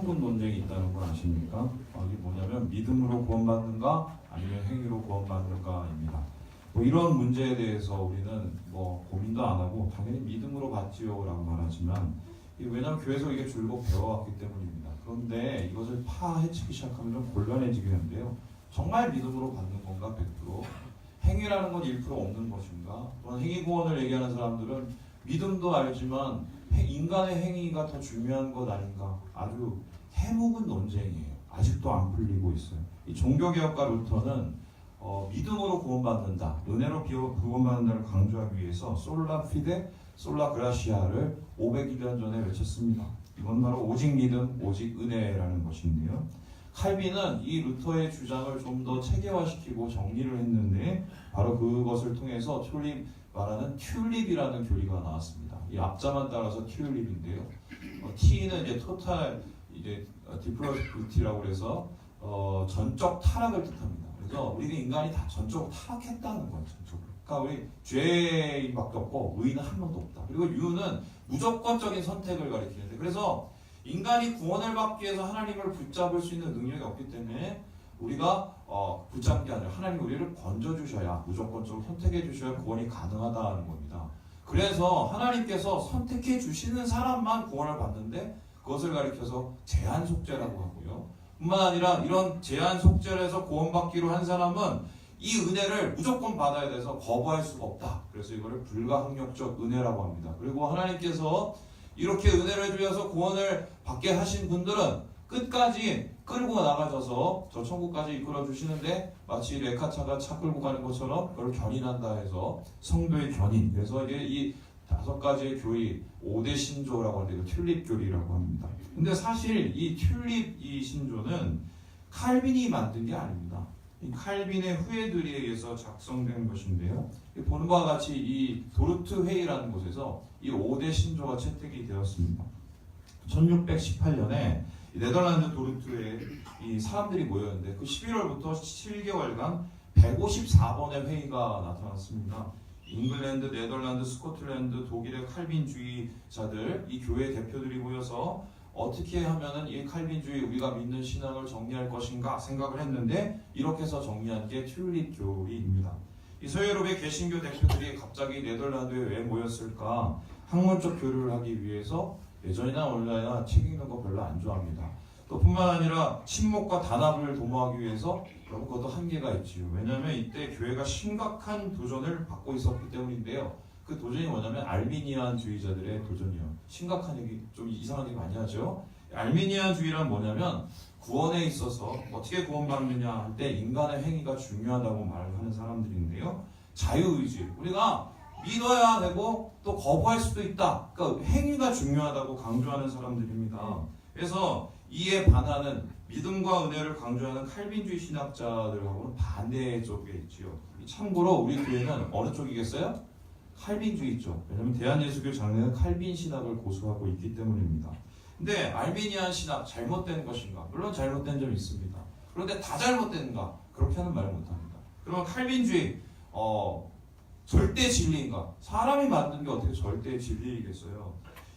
해묵은 논쟁이 있다는 걸 아십니까? 이게 뭐냐면 믿음으로 구원받는가 아니면 행위로 구원받는가입니다. 뭐 이런 문제에 대해서 우리는 뭐 고민도 안 하고 당연히 믿음으로 받지요라고 말하지만 왜냐하면 교회에서 이게 줄곧 배워왔기 때문입니다. 그런데 이것을 파헤치기 시작하면 좀 곤란해지겠는데요. 정말 믿음으로 받는 건가 100%? 행위라는 건 1% 없는 것인가? 또는 행위 구원을 얘기하는 사람들은 믿음도 알지만 인간의 행위가 더 중요한 것 아닌가? 아주 해묵은 논쟁이에요. 아직도 안 풀리고 있어요. 이 종교개혁가 루터는 믿음으로 구원받는다, 은혜로 구원받는다를 강조하기 위해서 솔라 피데, 솔라 그라시아를 500년 전에 외쳤습니다. 이건 바로 오직 믿음, 오직 은혜라는 것인데요. 칼빈은 이 루터의 주장을 좀 더 체계화시키고 정리를 했는데 바로 그것을 통해서 튤립 말하는 튤립이라는 교리가 나왔습니다. 이 앞자만 따라서 튤립인데요. T는 이제 토탈 이제 디플러스티라고 그래서 전적 타락을 뜻합니다. 그래서 우리가 인간이 다 전적으로 타락했다는 거예요. 전적으로. 그러니까 우리 죄인밖에 없고 의인은 한 명도 없다. 그리고 유는 무조건적인 선택을 가리키는데 그래서 인간이 구원을 받기 위해서 하나님을 붙잡을 수 있는 능력이 없기 때문에 우리가 붙잡는 게 아니라 하나님 우리를 건져주셔야 무조건적으로 선택해 주셔야 구원이 가능하다는 겁니다. 그래서 하나님께서 선택해 주시는 사람만 구원을 받는데 그것을 가리켜서 제한 속죄라고 하고요. 뿐만 아니라 이런 제한 속죄를 해서 구원받기로 한 사람은 이 은혜를 무조건 받아야 돼서 거부할 수가 없다. 그래서 이거를 불가항력적 은혜라고 합니다. 그리고 하나님께서 이렇게 은혜를 주셔서 구원을 받게 하신 분들은 끝까지 끌고 나가셔서 저 천국까지 이끌어 주시는데 마치 레카차가 차 끌고 가는 것처럼 그걸 견인한다 해서 성도의 견인. 그래서 이게 이 5가지의 교리, 5대 신조라고 하는데 튤립 교리라고 합니다. 근데 사실 이 튤립 이 신조는 칼빈이 만든 게 아닙니다. 이 칼빈의 후예들에 의해서 작성된 것인데요. 보는 바와 같이 이 도르트 회의라는 곳에서 이 5대 신조가 채택이 되었습니다. 1618년에 네덜란드 도르트에 이 사람들이 모였는데 그 11월부터 7개월간 154번의 회의가 나타났습니다. 잉글랜드, 네덜란드, 스코틀랜드, 독일의 칼빈주의자들, 이 교회 대표들이 모여서 어떻게 하면은 이 칼빈주의 우리가 믿는 신앙을 정리할 것인가 생각을 했는데 이렇게 해서 정리한 게 튤립 교리입니다. 이 서유럽의 개신교 대표들이 갑자기 네덜란드에 왜 모였을까? 학문적 교류를 하기 위해서 예전이나 오늘날이나 책 읽는 거 별로 안 좋아합니다. 또 뿐만 아니라 침묵과 단합을 도모하기 위해서 여러분 그것도 한계가 있지요. 왜냐하면 이때 교회가 심각한 도전을 받고 있었기 때문인데요. 그 도전이 뭐냐면 알미니안주의자들의 도전이요. 심각한 얘기, 좀 이상한 얘기 많이 하죠. 알미니안주의란 뭐냐면 구원에 있어서 어떻게 구원받느냐 할 때 인간의 행위가 중요하다고 말하는 사람들인데요. 자유의지, 우리가 믿어야 되고 또 거부할 수도 있다. 그러니까 행위가 중요하다고 강조하는 사람들입니다. 그래서 이에 반하는 믿음과 은혜를 강조하는 칼빈주의 신학자들하고는 반대 쪽에 있지요. 참고로 우리 교회는 어느 쪽이겠어요? 칼빈주의 쪽. 왜냐하면 대한예수교 장로는 칼빈 신학을 고수하고 있기 때문입니다. 근데 알미니안 신학 잘못된 것인가? 물론 잘못된 점이 있습니다. 그런데 다 잘못된가? 그렇게는 말 못합니다. 그러면 칼빈주의 절대 진리인가? 사람이 만든 게 어떻게 절대 진리이겠어요?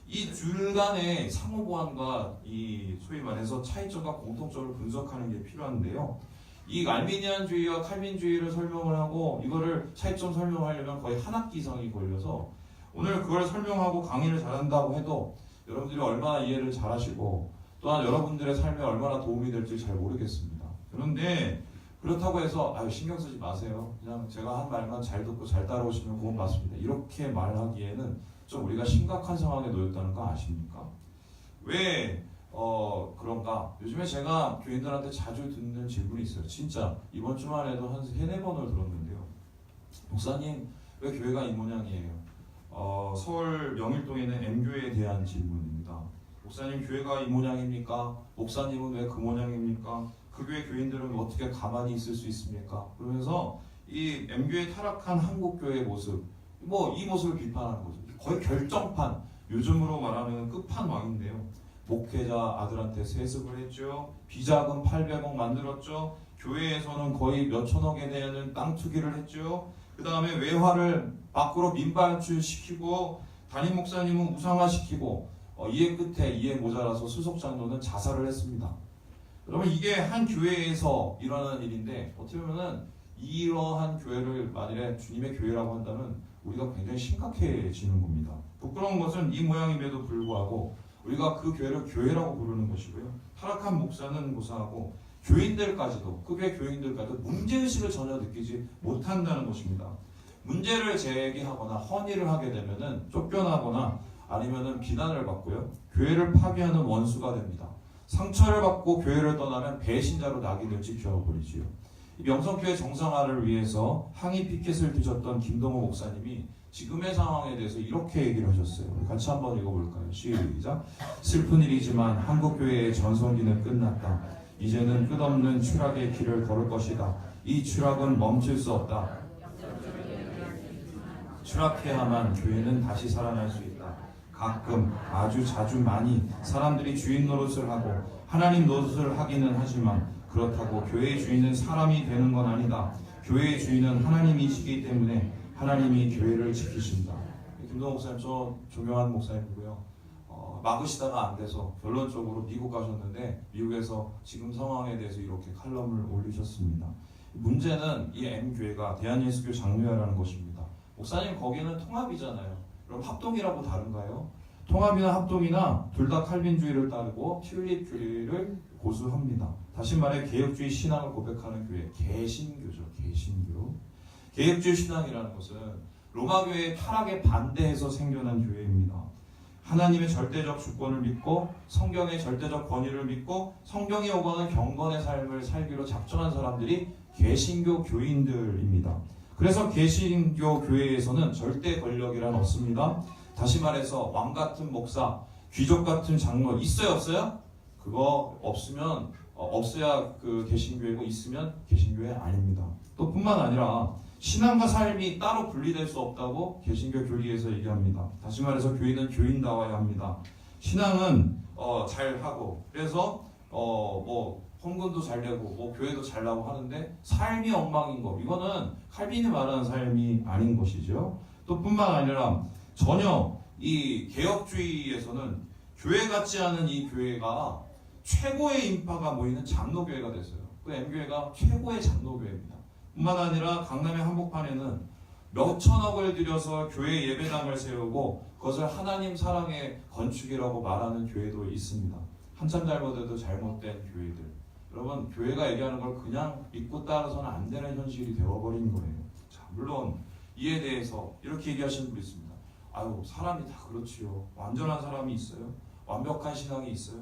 이 둘 간의 상호보완과 이 소위 말해서 차이점과 공통점을 분석하는 게 필요한데요. 이 알미니안주의와 칼빈주의를 설명을 하고 이거를 차이점 설명하려면 거의 한 학기 이상이 걸려서 오늘 그걸 설명하고 강의를 잘한다고 해도 여러분들이 얼마나 이해를 잘하시고 또한 여러분들의 삶에 얼마나 도움이 될지 잘 모르겠습니다. 그런데 그렇다고 해서 신경 쓰지 마세요. 그냥 제가 한 말만 잘 듣고 잘 따라오시면 구원 받습니다. 이렇게 말하기에는 좀 우리가 심각한 상황에 놓였다는 거 아십니까? 왜 그런가? 요즘에 제가 교인들한테 자주 듣는 질문이 있어요. 진짜 이번 주만 해도 한 3-4번을 들었는데요. 목사님 왜 교회가 이 모양이에요? 서울 명일동에 있는 M교회에 대한 질문입니다. 목사님 교회가 이 모양입니까? 목사님은 왜 그 모양입니까? 그 교회 교인들은 어떻게 가만히 있을 수 있습니까? 그러면서 이 M교회 타락한 한국교회의 모습, 이 모습을 비판하는 거죠. 거의 결정판, 요즘으로 말하면 끝판왕인데요. 목회자 아들한테 세습을 했죠. 비자금 800억 만들었죠. 교회에서는 거의 몇천억에 대한 땅 투기를 했죠. 그 다음에 외화를 밖으로 민반출시키고 담임 목사님은 우상화시키고 이해 끝에 이해 모자라서 수석 장로는 자살을 했습니다. 여러분 이게 한 교회에서 일어나는 일인데 어떻게 보면은 이러한 교회를 만일에 주님의 교회라고 한다면 우리가 굉장히 심각해지는 겁니다. 부끄러운 것은 이 모양임에도 불구하고 우리가 그 교회를 교회라고 부르는 것이고요. 타락한 목사는 고사하고 교인들까지도 그게 교인들까지도 문제의식을 전혀 느끼지 못한다는 것입니다. 문제를 제기하거나 헌의를 하게 되면은 쫓겨나거나 아니면은 비난을 받고요. 교회를 파괴하는 원수가 됩니다. 상처를 받고 교회를 떠나면 배신자로 낙인을 찍혀버리지요. 명성교회 정상화를 위해서 항의 피켓을 뒤졌던 김동호 목사님이 지금의 상황에 대해서 이렇게 얘기를 하셨어요. 같이 한번 읽어볼까요? 시작. 슬픈 일이지만 한국교회의 전성기는 끝났다. 이제는 끝없는 추락의 길을 걸을 것이다. 이 추락은 멈출 수 없다. 추락해야만 교회는 다시 살아날 수 있다. 가끔 아주 자주 많이 사람들이 주인 노릇을 하고 하나님 노릇을 하기는 하지만 그렇다고 교회의 주인은 사람이 되는 건 아니다. 교회의 주인은 하나님이시기 때문에 하나님이 교회를 지키신다. 김동호 목사님 저 존경하는 목사님이고요. 막으시다가 안 돼서 결론적으로 미국 가셨는데 미국에서 지금 상황에 대해서 이렇게 칼럼을 올리셨습니다. 문제는 이 M교회가 대한예수교 장로회라는 것입니다. 목사님 거기는 통합이잖아요. 그럼 합동이라고 다른가요? 통합이나 합동이나 둘 다 칼빈주의를 따르고 튤립주의를 고수합니다. 다시 말해 개혁주의 신앙을 고백하는 교회, 개신교죠. 개신교. 개혁주의 신앙이라는 것은 로마교회의 타락에 반대해서 생겨난 교회입니다. 하나님의 절대적 주권을 믿고 성경의 절대적 권위를 믿고 성경이 오가는 경건의 삶을 살기로 작정한 사람들이 개신교 교인들입니다. 그래서 개신교 교회에서는 절대 권력이란 없습니다. 다시 말해서 왕 같은 목사, 귀족 같은 장로 있어요 없어요? 그거 없으면 없어야 그 개신교회고 있으면 개신교회 아닙니다. 또 뿐만 아니라 신앙과 삶이 따로 분리될 수 없다고 개신교 교리에서 얘기합니다. 다시 말해서 교인은 교인다워야 합니다. 신앙은 잘하고 그래서 뭐 헌금도 잘 내고 뭐 교회도 잘 나고 하는데 삶이 엉망인 거 이거는 칼빈이 말하는 삶이 아닌 것이죠. 또 뿐만 아니라 전혀 이 개혁주의에서는 교회 같지 않은 이 교회가 최고의 인파가 모이는 장로교회가 됐어요. 그 M교회가 최고의 장로교회입니다. 뿐만 아니라 강남의 한복판에는 몇천억을 들여서 교회 예배당을 세우고 그것을 하나님 사랑의 건축이라고 말하는 교회도 있습니다. 한참 잘못해도 잘못된 교회들. 여러분 교회가 얘기하는 걸 그냥 믿고 따라서는 안 되는 현실이 되어버린 거예요. 자, 물론 이에 대해서 이렇게 얘기하시는 분이 있습니다. 아유 사람이 다 그렇지요. 완전한 사람이 있어요? 완벽한 신앙이 있어요?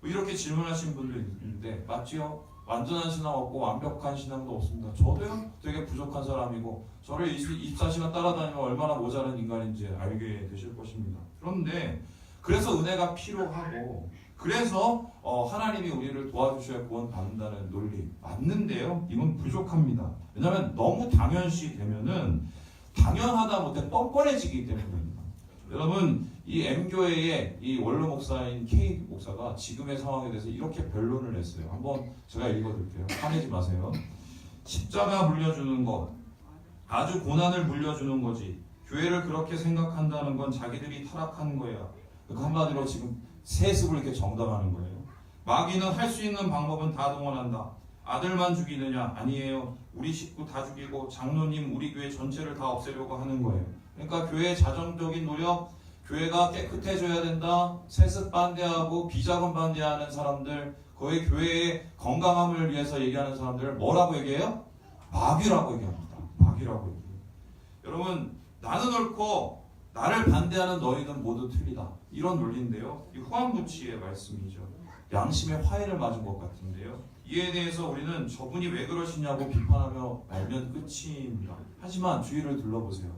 뭐 이렇게 질문하시는 분도 있는데 맞지요? 완전한 신앙 없고 완벽한 신앙도 없습니다. 저도요 되게 부족한 사람이고 저를 24시간 따라다니면 얼마나 모자란 인간인지 알게 되실 것입니다. 그런데 그래서 은혜가 필요하고 그래서 하나님이 우리를 도와주셔야 구원 받는다는 논리 맞는데요. 이건 부족합니다. 왜냐하면 너무 당연시 되면은 당연하다 못해 뻔뻔해지기 때문입니다. 여러분 이 M교회의 이 원로 목사인 K 목사가 지금의 상황에 대해서 이렇게 변론을 했어요. 한번 제가 읽어드릴게요. 화내지 마세요. 십자가 물려주는 것 아주 고난을 물려주는 거지 교회를 그렇게 생각한다는 건 자기들이 타락한 거야. 그러니까 한마디로 지금 세습을 이렇게 정당하는 거예요. 마귀는 할 수 있는 방법은 다 동원한다. 아들만 죽이느냐? 아니에요. 우리 식구 다 죽이고 장로님 우리 교회 전체를 다 없애려고 하는 거예요. 그러니까 교회의 자정적인 노력, 교회가 깨끗해져야 된다. 세습 반대하고 비자금 반대하는 사람들, 거의 교회의 건강함을 위해서 얘기하는 사람들을 뭐라고 얘기해요? 마귀라고 얘기합니다. 마귀라고 얘기해요. 여러분 나는 옳고 나를 반대하는 너희는 모두 틀리다. 이런 논리인데요. 이 후한부치의 말씀이죠. 양심의 화해를 맞은 것 같은데요. 이에 대해서 우리는 저분이 왜 그러시냐고 비판하며 말면 끝입니다. 하지만 주위를 둘러보세요.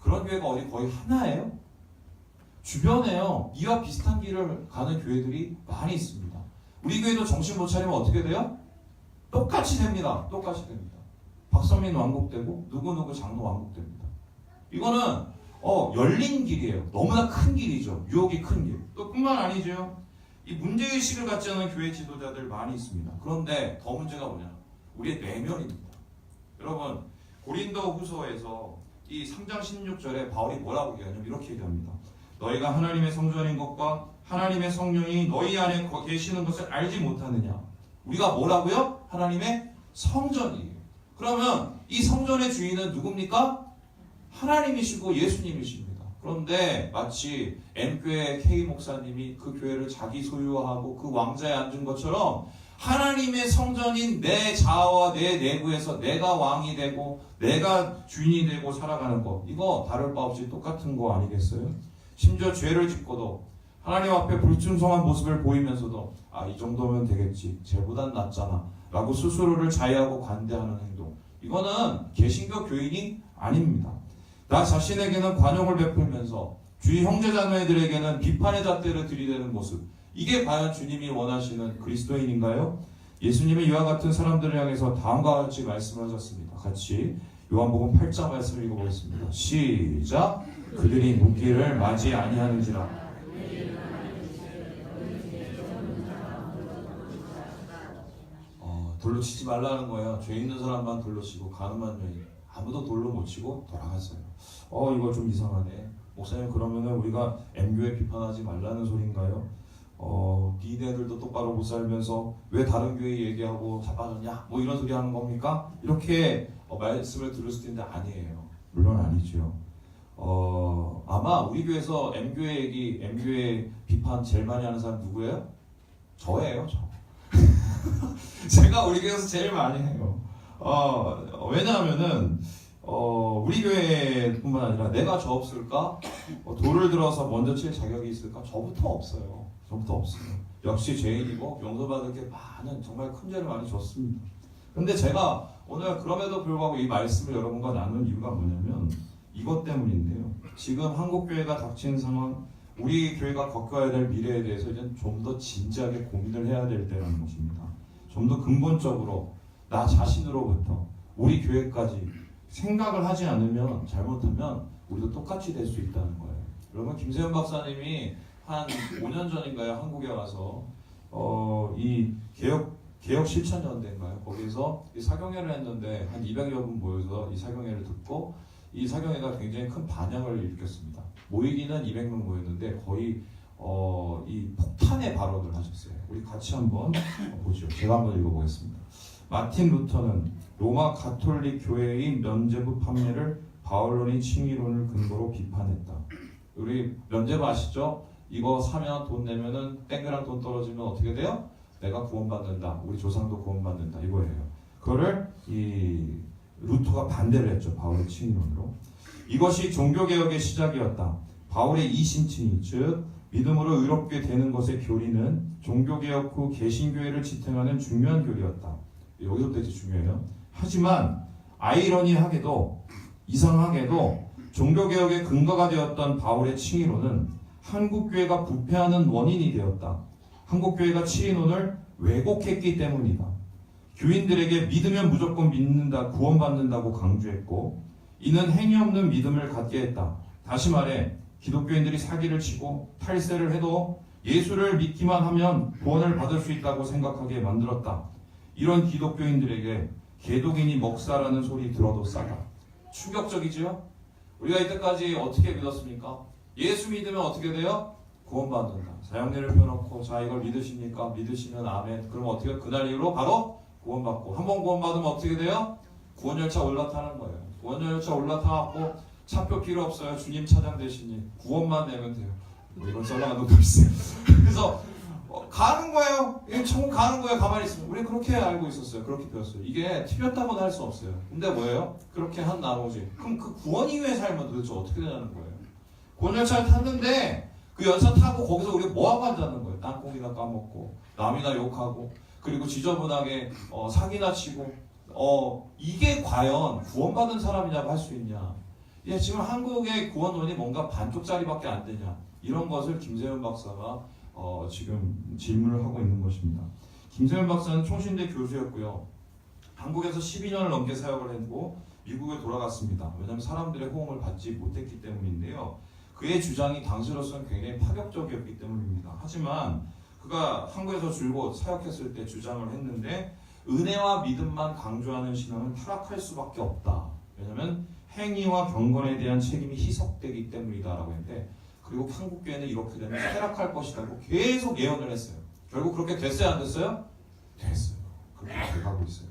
그런 교회가 어디 거의 하나예요? 주변에요. 이와 비슷한 길을 가는 교회들이 많이 있습니다. 우리 교회도 정신 못 차리면 어떻게 돼요? 똑같이 됩니다. 똑같이 됩니다. 박성민 완곡되고 누구누구 장로 완곡됩니다. 이거는 열린 길이에요. 너무나 큰 길이죠. 유혹이 큰 길. 또 뿐만 아니죠. 이 문제의식을 갖지 않은 교회 지도자들 많이 있습니다. 그런데 더 문제가 뭐냐? 우리의 내면입니다. 여러분 고린도 후서에서 이 3장 16절에 바울이 뭐라고 얘기하냐면 이렇게 얘기합니다. 너희가 하나님의 성전인 것과 하나님의 성령이 너희 안에 계시는 것을 알지 못하느냐. 우리가 뭐라고요? 하나님의 성전이에요. 그러면 이 성전의 주인은 누굽니까? 하나님이시고 예수님이십니다. 그런데 마치 M교회 K 목사님이 그 교회를 자기 소유하고 그 왕자에 앉은 것처럼 하나님의 성전인 내 자아와 내 내부에서 내가 왕이 되고 내가 주인이 되고 살아가는 것, 이거 다를 바 없이 똑같은 거 아니겠어요? 심지어 죄를 짓고도 하나님 앞에 불충성한 모습을 보이면서도 이 정도면 되겠지, 쟤보단 낫잖아 라고 스스로를 자해하고 관대하는 행동, 이거는 개신교 교인이 아닙니다. 나 자신에게는 관용을 베풀면서 주위 형제자매들에게는 비판의 잣대를 들이대는 모습, 이게 과연 주님이 원하시는 그리스도인인가요? 예수님의 이와 같은 사람들을 향해서 다음과 같이 말씀하셨습니다. 같이 요한복음 8장 말씀을 읽어보겠습니다. 시작. 그들이 묻기를 맞이 아니하는지라. 돌로 치지 말라는 거예요. 죄 있는 사람만 돌로 치고 가늠한 여인 아무도 돌로 못 치고 돌아갔어요. 이거 좀 이상하네. 목사님, 그러면은 우리가 M교회 비판하지 말라는 소린가요? 니네들도 똑바로 못 살면서 왜 다른 교회 얘기하고 자빠졌냐? 뭐 이런 소리 하는 겁니까? 이렇게 말씀을 들을 수도 있는데 아니에요. 물론 아니죠. 아마 우리 교회에서 M교회 얘기, M교회 비판 제일 많이 하는 사람 누구예요? 저예요, 저. 제가 우리 교회에서 제일 많이 해요. 왜냐하면은 우리 교회뿐만 아니라 내가 저 없을까? 돌을 들어서 먼저 칠 자격이 있을까? 저부터 없어요. 역시 죄인이고 용서받을 게 많은, 정말 큰 죄를 많이 졌습니다. 근데 제가 오늘 그럼에도 불구하고 이 말씀을 여러분과 나눈 이유가 뭐냐면 이것 때문인데요. 지금 한국교회가 닥친 상황, 우리 교회가 겪어야 될 미래에 대해서 이제 좀 더 진지하게 고민을 해야 될 때라는 것입니다. 좀 더 근본적으로 나 자신으로부터 우리 교회까지 생각을 하지 않으면, 잘못하면 우리도 똑같이 될 수 있다는 거예요. 여러분, 김세현 박사님이 한 5년 전인가요? 한국에 와서 이 개혁 실천연대인가요? 거기서 이 사경회를 했는데 한 200여 분 모여서 이 사경회를 듣고 이 사경회가 굉장히 큰 반향을 일으켰습니다. 모이기는 200명 모였는데 거의 이 폭탄의 발언을 하셨어요. 우리 같이 한번 보죠. 제가 한번 읽어보겠습니다. 마틴 루터는 로마 가톨릭 교회의 면죄부 판매를 바울론의 칭의론을 근거로 비판했다. 우리 면죄부 아시죠? 이거 사면 돈 내면은 땡그랑 돈 떨어지면 어떻게 돼요? 내가 구원받는다. 우리 조상도 구원받는다. 이거예요. 그거를 이 루터가 반대를 했죠. 바울의 칭의론으로. 이것이 종교개혁의 시작이었다. 바울의 이신칭의, 즉 믿음으로 의롭게 되는 것의 교리는 종교개혁 후 개신교회를 지탱하는 중요한 교리였다. 여기서부터 이제 중요해요. 하지만 아이러니하게도, 이상하게도 종교개혁의 근거가 되었던 바울의 칭의론은 한국교회가 부패하는 원인이 되었다. 한국교회가 칭의론을 왜곡했기 때문이다. 교인들에게 믿으면 무조건 믿는다, 구원받는다고 강조했고, 이는 행위 없는 믿음을 갖게 했다. 다시 말해 기독교인들이 사기를 치고 탈세를 해도 예수를 믿기만 하면 구원을 받을 수 있다고 생각하게 만들었다. 이런 기독교인들에게 개독인이 먹사라는 소리 들어도 싸다. 충격적이죠? 우리가 이때까지 어떻게 믿었습니까? 예수 믿으면 어떻게 돼요? 구원받는다. 사형리를 펴놓고 자 이걸 믿으십니까? 믿으시면 아멘. 그럼 어떻게 그날 이후로 바로 구원받고, 한번 구원받으면 어떻게 돼요? 구원열차 올라타는 거예요. 구원열차 올라타고 차표 필요 없어요. 주님 차장 대신이 구원만 내면 돼요. 뭐 이런 썰렁한 놈도 있어요. 그래서 가는 거예요. 천국 가는 거예요. 가만히 있으면. 우리 그렇게 알고 있었어요. 그렇게 배웠어요. 이게 틀렸다고는 할 수 없어요. 근데 뭐예요? 그렇게 한 나머지 그럼 그 구원 이후의 삶은 도대체 어떻게 되냐는 거예요. 구원열차를 탔는데 그 열차 타고 거기서 우리가 뭐하고 앉았는 거예요. 땅콩이나 까먹고 남이나 욕하고 그리고 지저분하게 사기나 치고 이게 과연 구원받은 사람이냐고 할 수 있냐. 지금 한국의 구원론이 뭔가 반쪽짜리밖에 안 되냐. 이런 것을 김세현 박사가 지금 질문을 하고 있는 것입니다. 김세현 박사는 총신대 교수였고요. 한국에서 12년을 넘게 사역을 했고 미국에 돌아갔습니다. 왜냐하면 사람들의 호응을 받지 못했기 때문인데요. 그의 주장이 당시로서는 굉장히 파격적이었기 때문입니다. 하지만 그가 한국에서 줄곧 사역했을 때 주장을 했는데 은혜와 믿음만 강조하는 신앙은 타락할 수밖에 없다. 왜냐하면 행위와 경건에 대한 책임이 희석되기 때문이다라고 했는데 그 그리고 한국교회는 이렇게 되면 퇴락할 것이라고 계속 예언을 했어요. 결국 그렇게 됐어요, 안 됐어요? 됐어요. 그렇게 돼가고 있어요.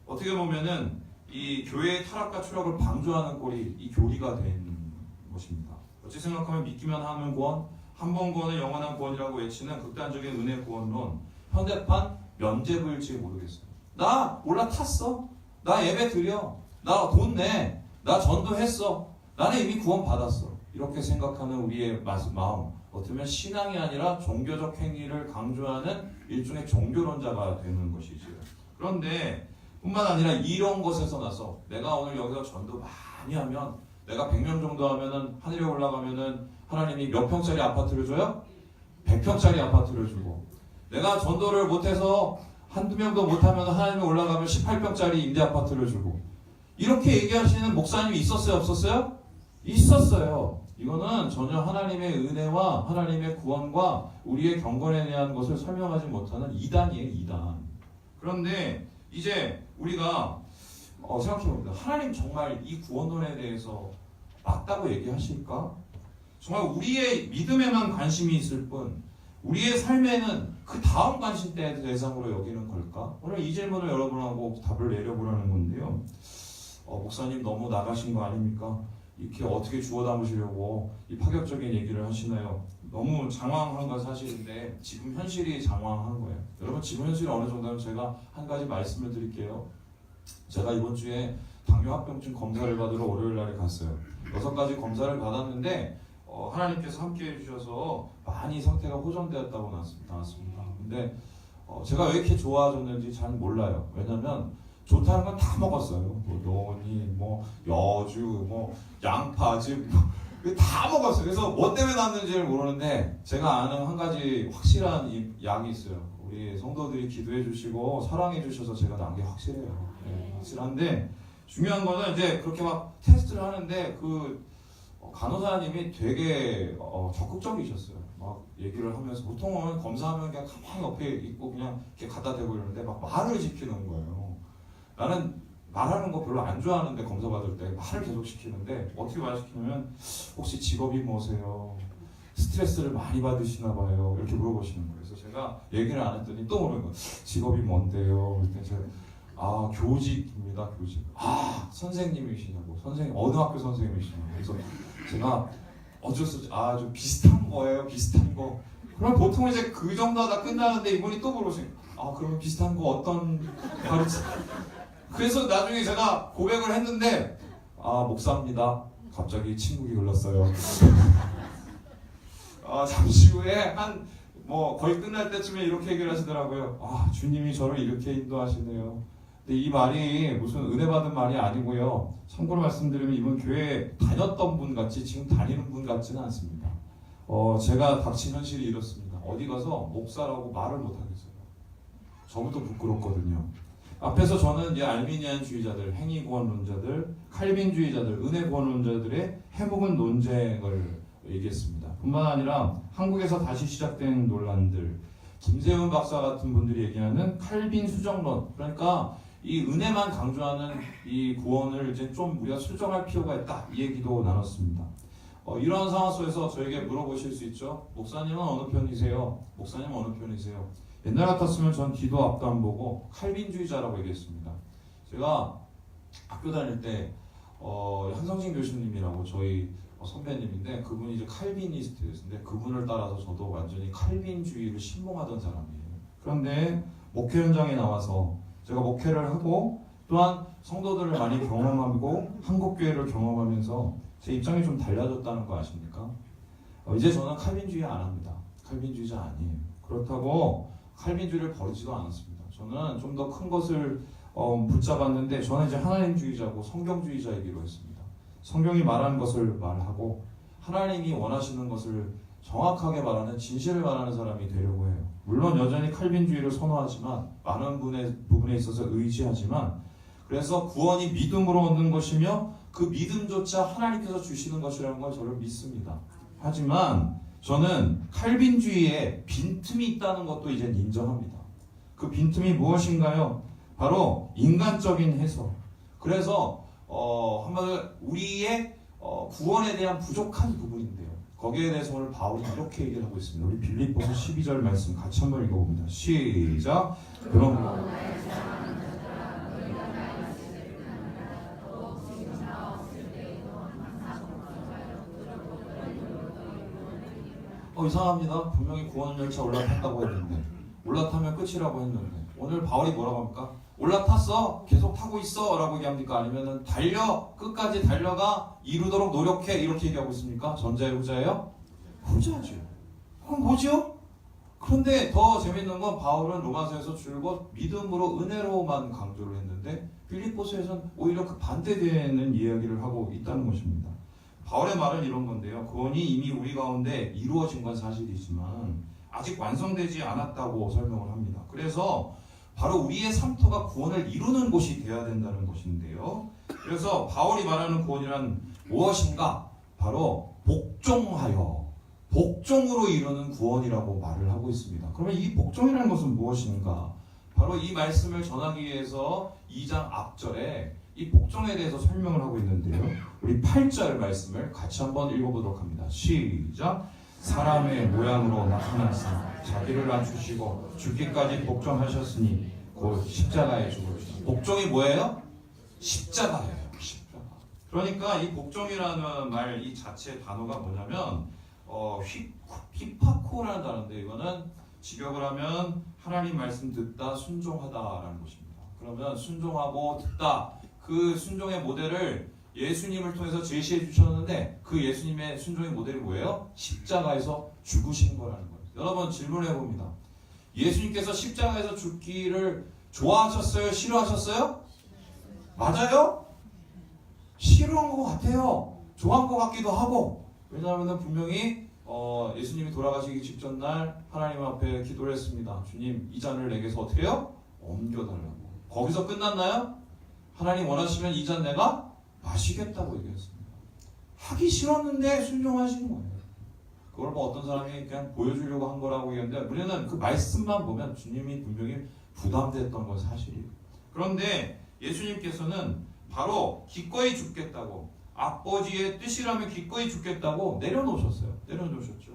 어떻게 보면은 이 교회의 타락과 추락을 방조하는 꼴이 이 교리가 된 것입니다. 어찌 생각하면 믿기만 하는 구원, 한 번 구원은 영원한 구원이라고 외치는 극단적인 은혜 구원론, 현대판 면죄부일지 모르겠어요. 나 올라탔어. 나 예배 드려. 나 돈 내. 나 전도했어. 나는 이미 구원 받았어. 이렇게 생각하는 우리의 마음, 어쩌면 신앙이 아니라 종교적 행위를 강조하는 일종의 종교론자가 되는 것이지요. 그런데 뿐만 아니라 이런 것에서 나서 내가 오늘 여기서 전도 많이 하면, 내가 100명 정도 하면은 하늘에 올라가면은 하나님이 몇 평짜리 아파트를 줘요? 100평짜리 아파트를 주고, 내가 전도를 못해서 한두 명도 못하면 하나님이 올라가면 18평짜리 임대 아파트를 주고, 이렇게 얘기하시는 목사님이 있었어요, 없었어요? 있었어요. 이거는 전혀 하나님의 은혜와 하나님의 구원과 우리의 경건에 대한 것을 설명하지 못하는 이단이에요, 이단. 그런데 이제 우리가 생각해봅니다. 하나님 정말 이 구원론에 대해서 맞다고 얘기하실까? 정말 우리의 믿음에만 관심이 있을 뿐 우리의 삶에는 그 다음 관심대의 대상으로 여기는 걸까? 오늘 이 질문을 여러분하고 답을 내려보라는 건데요. 목사님 너무 나가신 거 아닙니까? 이렇게 어떻게 주워 담으시려고 이 파격적인 얘기를 하시나요? 너무 장황한 건 사실인데 지금 현실이 장황한 거예요. 여러분, 지금 현실이 어느 정도면 제가 한 가지 말씀을 드릴게요. 제가 이번 주에 당뇨 합병증 검사를 받으러 월요일 날에 갔어요. 6가지 검사를 받았는데 하나님께서 함께 해주셔서 많이 상태가 호전되었다고 나왔습니다. 근데 제가 왜 이렇게 좋아졌는지 잘 몰라요. 왜냐면 좋다는 건 다 먹었어요. 뭐 노니, 뭐 여주, 뭐 양파즙 다 먹었어요. 그래서 뭐 때문에 났는지를 모르는데 제가 아는 한 가지 확실한 약이 있어요. 우리 성도들이 기도해 주시고 사랑해 주셔서 제가 난 게 확실해요. 네, 확실한데 중요한 거는 이제 그렇게 막 테스트를 하는데 그 간호사님이 되게 적극적이셨어요. 막 얘기를 하면서 보통은 검사하면 그냥 가만히 옆에 있고 그냥 이렇게 갖다 대고 이러는데 막 말을 시키는 거예요. 나는 말하는 거 별로 안 좋아하는데 검사 받을 때 말을 계속 시키는데 어떻게 말시키냐면 혹시 직업이 뭐세요? 스트레스를 많이 받으시나 봐요. 이렇게 물어보시는 거예요. 그래서 제가 얘기를 안 했더니 또 물어보는 거예요. 직업이 뭔데요? 그랬더니 제가 교직입니다. 교직. 선생님이시냐고. 선생님 어느 학교 선생님이시냐고. 그래서 제가 어쩔 수 없이 좀 비슷한 거예요. 비슷한 거. 그럼 보통 이제 그 정도 하다 끝나는데 이분이 또 물어보시는 거예요. 그러면 비슷한 거 어떤 가르치? 그래서 나중에 제가 고백을 했는데 목사입니다. 갑자기 침묵이 흘렀어요. 잠시 후에 거의 끝날 때쯤에 이렇게 얘기를 하시더라고요. 주님이 저를 이렇게 인도하시네요. 근데 이 말이 무슨 은혜 받은 말이 아니고요. 참고로 말씀드리면 이분 교회 다녔던 분 같이 지금 다니는 분 같지는 않습니다. 제가 닥친 현실이 이렇습니다. 어디 가서 목사라고 말을 못 하겠어요. 저부터 부끄럽거든요. 앞에서 저는 이 알미니안주의자들, 행위구원론자들, 칼빈주의자들, 은혜구원론자들의 해묵은 논쟁을 얘기했습니다. 뿐만 아니라 한국에서 다시 시작된 논란들, 김세훈 박사 같은 분들이 얘기하는 칼빈 수정론, 그러니까 이 은혜만 강조하는 이 구원을 이제 좀 우리가 수정할 필요가 있다, 이 얘기도 나눴습니다. 이러한 상황 속에서 저에게 물어보실 수 있죠. 목사님은 어느 편이세요? 목사님은 어느 편이세요? 옛날 같았으면 전 뒤도 앞도 안 보고 칼빈주의자라고 얘기했습니다. 제가 학교 다닐 때 한성진 교수님이라고 저희 선배님인데 그분이 이제 칼빈니스트였는데 그분을 따라서 저도 완전히 칼빈주의를 신봉하던 사람이에요. 그런데 목회 현장에 나와서 제가 목회를 하고 또한 성도들을 많이 경험하고 한국교회를 경험하면서 제 입장이 좀 달라졌다는 거 아십니까? 이제 저는 칼빈주의 안 합니다. 칼빈주의자 아니에요. 그렇다고 칼빈주의를 버리지도 않았습니다. 저는 좀 더 큰 것을 붙잡았는데 저는 이제 하나님주의자고 성경주의자이기로 했습니다. 성경이 말하는 것을 말하고 하나님이 원하시는 것을 정확하게 말하는 진실을 말하는 사람이 되려고 해요. 물론 여전히 칼빈주의를 선호하지만 많은 부분에 있어서 의지하지만 그래서 구원이 믿음으로 얻는 것이며 그 믿음조차 하나님께서 주시는 것이라는 걸 저를 믿습니다. 하지만 저는 칼빈주의에 빈틈이 있다는 것도 이제 인정합니다. 그 빈틈이 무엇인가요? 바로 인간적인 해석. 그래서 한마디로 우리의 구원에 대한 부족한 부분인데요. 거기에 대해서 오늘 바울이 이렇게 얘기를 하고 있습니다. 우리 빌립보서 12절 말씀 같이 한번 읽어봅니다. 시작. 그럼 이상합니다. 분명히 구원 열차 올라탔다고 했는데, 올라타면 끝이라고 했는데, 오늘 바울이 뭐라고 합니까? 올라탔어? 계속 타고 있어? 라고 얘기합니까? 아니면은 달려! 끝까지 달려가! 이루도록 노력해! 이렇게 얘기하고 있습니까? 전자예요? 후자예요? 후자죠. 그럼 뭐죠? 그런데 더 재밌는 건 바울은 로마서에서 줄곧 믿음으로 은혜로만 강조를 했는데 빌립보서에서는 오히려 그 반대되는 이야기를 하고 있다는 것입니다. 바울의 말은 이런 건데요. 구원이 이미 우리 가운데 이루어진 건 사실이지만 아직 완성되지 않았다고 설명을 합니다. 그래서 바로 우리의 삶터가 구원을 이루는 곳이 되어야 된다는 것인데요. 그래서 바울이 말하는 구원이란 무엇인가? 바로 복종으로 이루는 구원이라고 말을 하고 있습니다. 그러면 이 복종이라는 것은 무엇인가? 바로 이 말씀을 전하기 위해서 2장 앞절에 이 복종에 대해서 설명을 하고 있는데요. 우리 8절 말씀을 같이 한번 읽어보도록 합니다. 시작! 사람의 모양으로 나타나사 자기를 낮추시고 죽기까지 복종하셨으니 곧 십자가에 죽으시다. 복종이 뭐예요? 십자가예요. 십자가. 그러니까 이 복종이라는 말 이 자체 단어가 뭐냐면 휘파코라는 단어인데 이거는 직역을 하면 하나님 말씀 듣다 순종하다라는 것입니다. 그러면 순종하고 듣다 그 순종의 모델을 예수님을 통해서 제시해 주셨는데 그 예수님의 순종의 모델이 뭐예요? 십자가에서 죽으신 거라는 거예요. 여러분 질문해 봅니다. 예수님께서 십자가에서 죽기를 좋아하셨어요? 싫어하셨어요? 맞아요? 싫어한 것 같아요. 좋아한 것 같기도 하고. 왜냐하면 분명히 예수님이 돌아가시기 직전 날 하나님 앞에 기도를 했습니다. 주님 이 잔을 내게서 어떻게 해요? 옮겨달라고. 거기서 끝났나요? 하나님 원하시면 이 잔 내가 마시겠다고 얘기했습니다. 하기 싫었는데 순종하신 거예요. 그걸 뭐 어떤 사람이 그냥 보여주려고 한 거라고 얘기하는데 우리는 그 말씀만 보면 주님이 분명히 부담됐던 건 사실이에요. 그런데 예수님께서는 바로 기꺼이 죽겠다고 아버지의 뜻이라면 기꺼이 죽겠다고 내려놓으셨어요. 내려놓으셨죠.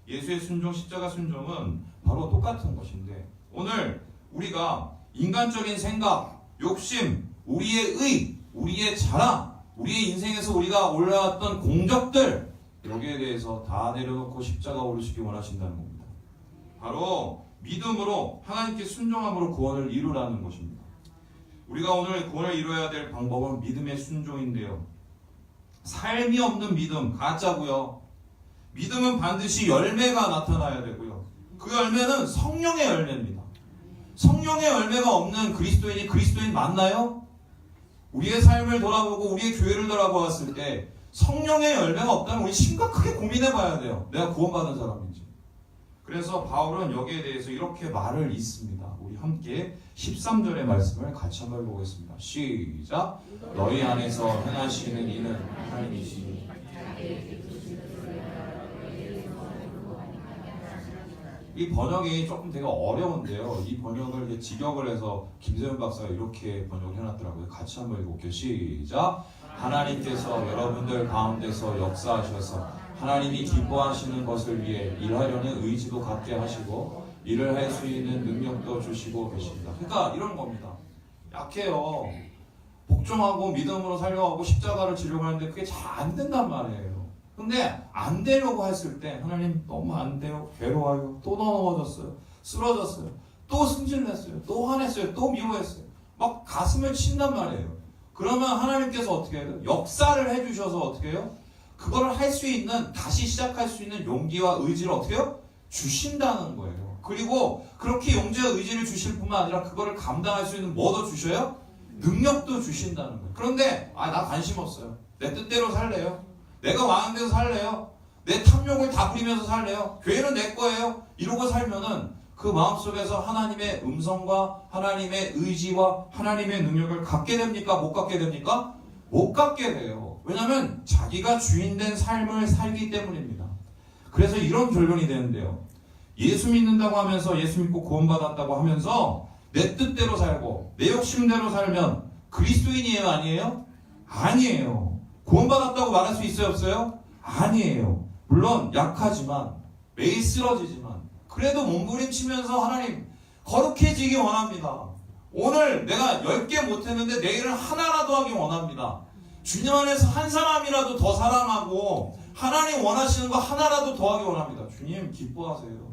예수의 순종, 십자가 순종은 바로 똑같은 것인데 오늘 우리가 인간적인 생각, 욕심, 우리의 의, 우리의 자랑, 우리의 인생에서 우리가 올라왔던 공적들 여기에 대해서 다 내려놓고 십자가 오르시기 원하신다는 겁니다. 바로 믿음으로 하나님께 순종함으로 구원을 이루라는 것입니다. 우리가 오늘 구원을 이루어야 될 방법은 믿음의 순종인데요. 삶이 없는 믿음, 가짜고요. 믿음은 반드시 열매가 나타나야 되고요. 그 열매는 성령의 열매입니다. 성령의 열매가 없는 그리스도인이 그리스도인 맞나요? 우리의 삶을 돌아보고 우리의 교회를 돌아보았을 때 성령의 열매가 없다면 우리 심각하게 고민해 봐야 돼요. 내가 구원받은 사람인지. 그래서 바울은 여기에 대해서 이렇게 말을 있습니다. 우리 함께 13절의 말씀을 같이 한번 보겠습니다. 시작! 너희 안에서 행하시는 이는 하나님이시니 이 번역이 조금 되게 어려운데요. 이 번역을 이제 직역을 해서 김세현 박사가 이렇게 번역을 해놨더라고요. 같이 한번 읽어볼게요. 시작! 하나님께서 여러분들 가운데서 역사하셔서 하나님이 기뻐하시는 것을 위해 일하려는 의지도 갖게 하시고 일을 할 수 있는 능력도 주시고 계십니다. 그러니까 이런 겁니다. 약해요. 복종하고 믿음으로 살려고 십자가를 지려고 하는데 그게 잘 안 된단 말이에요. 근데 안 되려고 했을 때 하나님 너무 안 돼요. 괴로워요. 또 넘어졌어요. 쓰러졌어요. 또 승질냈어요. 또 화냈어요. 또 미워했어요. 막 가슴을 친단 말이에요. 그러면 하나님께서 어떻게 해요? 역사를 해주셔서 어떻게 해요? 그걸 할 수 있는, 다시 시작할 수 있는 용기와 의지를 어떻게 해요? 주신다는 거예요. 그리고 그렇게 용기와 의지를 주실 뿐만 아니라 그거를 감당할 수 있는 뭐도 주셔요? 능력도 주신다는 거예요. 그런데 나 관심 없어요. 내 뜻대로 살래요. 내가 왕한 데서 살래요. 내 탐욕을 다 부리면서 살래요. 교회는 내 거예요. 이러고 살면은 그 마음속에서 하나님의 음성과 하나님의 의지와 하나님의 능력을 갖게 됩니까? 못 갖게 됩니까? 못 갖게 돼요. 왜냐하면 자기가 주인된 삶을 살기 때문입니다. 그래서 이런 결론이 되는데요. 예수 믿는다고 하면서 예수 믿고 구원받았다고 하면서 내 뜻대로 살고 내 욕심대로 살면 그리스도인이에요? 아니에요? 아니에요. 구원받았다고 말할 수 있어요, 없어요? 아니에요. 물론 약하지만 매일 쓰러지지만 그래도 몸부림치면서 하나님 거룩해지기 원합니다. 오늘 내가 10개 못했는데 내일은 하나라도 하기 원합니다. 주님 안에서 한 사람이라도 더 사랑하고 하나님 원하시는 거 하나라도 더 하기 원합니다. 주님 기뻐하세요.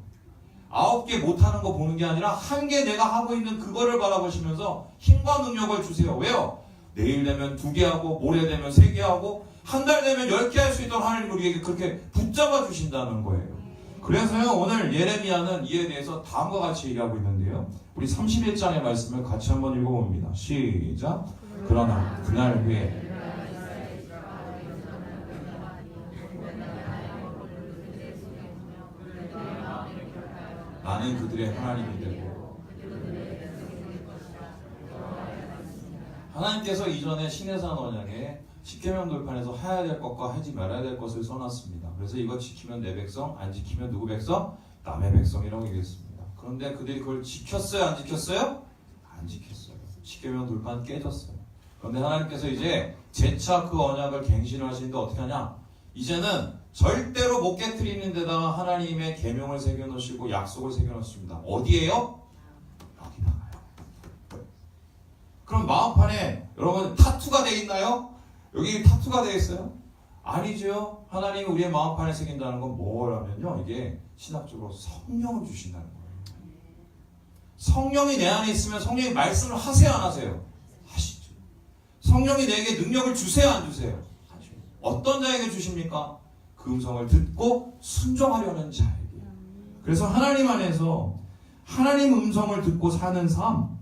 9개 못하는 거 보는 게 아니라 1개 내가 하고 있는 그거를 바라보시면서 힘과 능력을 주세요. 왜요? 내일 되면 2개 하고 모레 되면 3개 하고 한 달 되면 10개 할 수 있도록 하나님 우리에게 그렇게 붙잡아 주신다는 거예요. 그래서요 오늘 예레미야는 이에 대해서 다음과 같이 얘기하고 있는데요. 우리 31장의 말씀을 같이 한번 읽어봅니다. 시작. 그러나 그날 후에 나는 그들의 하나님이 되고 하나님께서 이전에 시내산 언약에 십계명 돌판에서 해야 될 것과 하지 말아야 될 것을 써놨습니다. 그래서 이거 지키면 내 백성, 안 지키면 누구 백성? 남의 백성이라고 얘기했습니다. 그런데 그들이 그걸 지켰어요? 안 지켰어요? 안 지켰어요. 십계명 돌판 깨졌어요. 그런데 하나님께서 이제 재차 그 언약을 갱신을 하시는데 어떻게 하냐? 이제는 절대로 못 깨트리는 데다가 하나님의 계명을 새겨놓으시고 약속을 새겨놓습니다. 어디에요? 여기다가요. 그럼 마음판에 여러분 타투가 돼 있나요? 여기 타투가 돼 있어요? 아니죠. 하나님이 우리의 마음판에 새긴다는 건 뭐라면요, 이게 신학적으로 성령을 주신다는 거예요. 성령이 내 안에 있으면 성령이 말씀을 하세요, 안 하세요? 하시죠. 성령이 내게 능력을 주세요, 안 주세요? 하죠. 어떤 자에게 주십니까? 그 음성을 듣고 순종하려는 자에게. 그래서 하나님 안에서 하나님 음성을 듣고 사는 삶,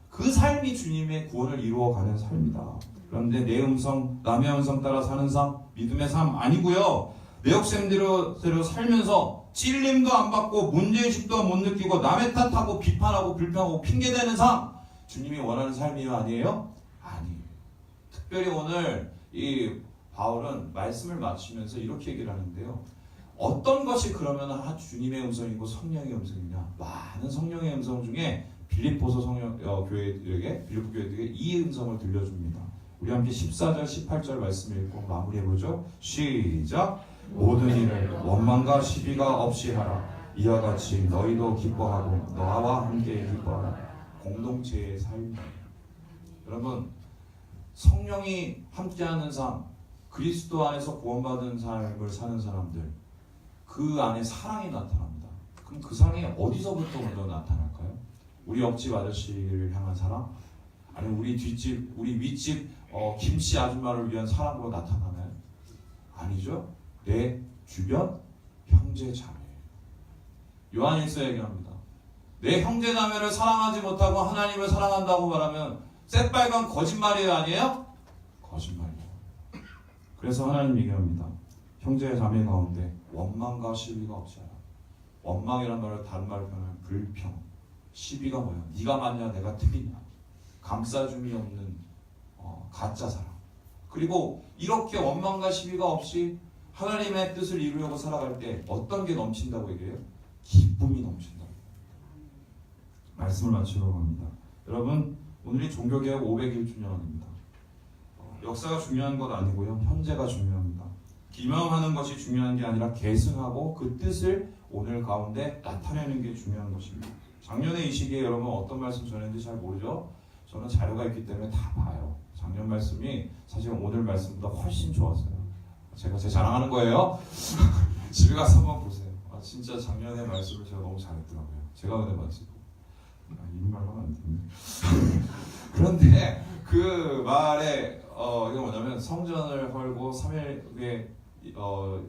그 삶이 주님의 구원을 이루어가는 삶이다. 그런데 내 음성, 남의 음성 따라 사는 삶, 믿음의 삶 아니고요. 내 욕심대로 살면서 찔림도 안 받고 문제의식도 못 느끼고 남의 탓하고 비판하고 불평하고 핑계대는 삶, 주님이 원하는 삶이요, 아니에요? 아니에요. 특별히 오늘 이 바울은 말씀을 마치면서 이렇게 얘기를 하는데요. 어떤 것이 그러면 주님의 음성이고 성령의 음성이냐? 많은 성령의 음성 중에 빌립보서 교회들에게 이 음성을 들려줍니다. 우리 함께 14절, 18절 말씀을 읽고 마무리해보죠. 시작. 모든 일을 원망과 시비가 없이 하라. 이와 같이 너희도 기뻐하고 너와 함께 기뻐하라. 공동체의 삶. 여러분, 성령이 함께하는 삶, 그리스도 안에서 구원받은 삶을 사는 사람들, 그 안에 사랑이 나타납니다. 그럼 그 사랑이 어디서부터 먼저 나타날까요? 우리 옆집 아저씨를 향한 사랑? 아니면 우리 뒷집, 우리 윗집 김씨 아줌마를 위한 사랑으로 나타나나요? 아니죠. 내 주변 형제 자매. 요한일서 얘기합니다. 내 형제 자매를 사랑하지 못하고 하나님을 사랑한다고 말하면 새빨간 거짓말이에요, 아니에요? 거짓말이에요. 그래서 하나님 얘기합니다. 형제 자매 가운데 원망과 시비가 없이 하라. 원망이란 말을 다른 말로 표현하면 불평. 시비가 뭐야? 네가 맞냐 내가 틀리냐. 감싸줌이 없는 가짜 사랑. 그리고 이렇게 원망과 시비가 없이 하나님의 뜻을 이루려고 살아갈 때 어떤 게 넘친다고 얘기해요? 기쁨이 넘친다. 말씀을 마치려고 합니다. 여러분, 오늘이 종교개혁 501주년입니다. 역사가 중요한 것 아니고요. 현재가 중요합니다. 기명하는 것이 중요한 게 아니라 계승하고 그 뜻을 오늘 가운데 나타내는 게 중요한 것입니다. 작년에 이 시기에 여러분 어떤 말씀 전했는지 잘 모르죠? 저는 자료가 있기 때문에 다 봐요. 작년 말씀이 사실 오늘 말씀보다 훨씬 좋았어요. 제가 제 자랑하는 거예요. 집에 가서 한번 보세요. 진짜 작년에 말씀을 제가 너무 잘했더라고요. 제가 은혜 받으시고. 이런 말 하면 안 되는데. 그런데 그 말에 이게 뭐냐면 성전을 헐고 3일 후에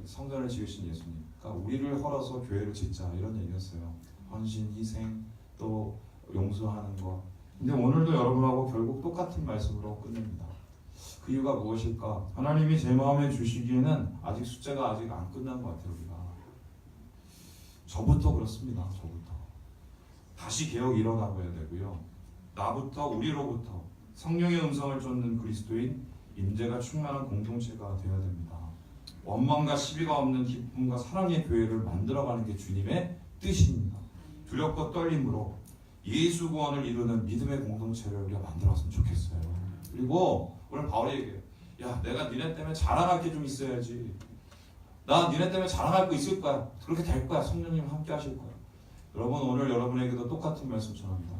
성전을 지으신 예수님. 그러니까 우리를 헐어서 교회를 짓자 이런 얘기였어요. 헌신, 희생, 또 용서하는 것. 근데 오늘도 여러분하고 결국 똑같은 말씀으로 끝냅니다. 그 이유가 무엇일까? 하나님이 제 마음에 주시기에는 아직 숙제가 아직 안 끝난 것 같아요. 우리가. 저부터 그렇습니다. 저부터. 다시 개혁이 일어나고야 되고요. 나부터, 우리로부터 성령의 음성을 쫓는 그리스도인 임재가 충만한 공동체가 되어야 됩니다. 원망과 시비가 없는 기쁨과 사랑의 교회를 만들어가는 게 주님의 뜻입니다. 두렵고 떨림으로 예수 구원을 이루는 믿음의 공동체를 우리가 만들었으면 좋겠어요. 그리고 오늘 바울이 얘기해요. 야, 내가 니네 때문에 자랑할 게 좀 있어야지. 나 니네 때문에 자랑할 거 있을 거야. 그렇게 될 거야. 성령님 함께 하실 거야. 여러분, 오늘 여러분에게도 똑같은 말씀 전합니다.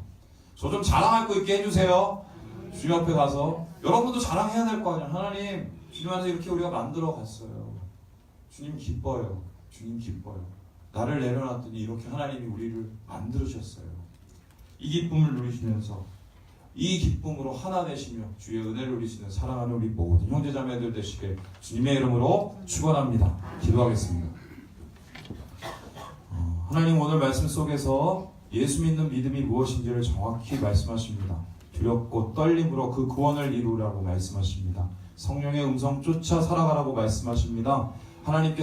저 좀 자랑할 거 있게 해주세요. 주님 앞에 가서 여러분도 자랑해야 될 거 아니야. 하나님, 주님한테 이렇게 우리가 만들어 갔어요. 주님 기뻐요. 주님 기뻐요. 나를 내려놨더니 이렇게 하나님이 우리를 만들으셨어요. 이 기쁨을 누리시면서 이 기쁨으로 하나 되시며 주의 은혜를 누리시는 사랑하는 우리 모든 형제자매들 되시길 주님의 이름으로 축원합니다. 기도하겠습니다. 하나님, 오늘 말씀 속에서 예수 믿는 믿음이 무엇인지를 정확히 말씀하십니다. 두렵고 떨림으로 그 구원을 이루라고 말씀하십니다. 성령의 음성 쫓아 살아가라고 말씀하십니다. 하나님께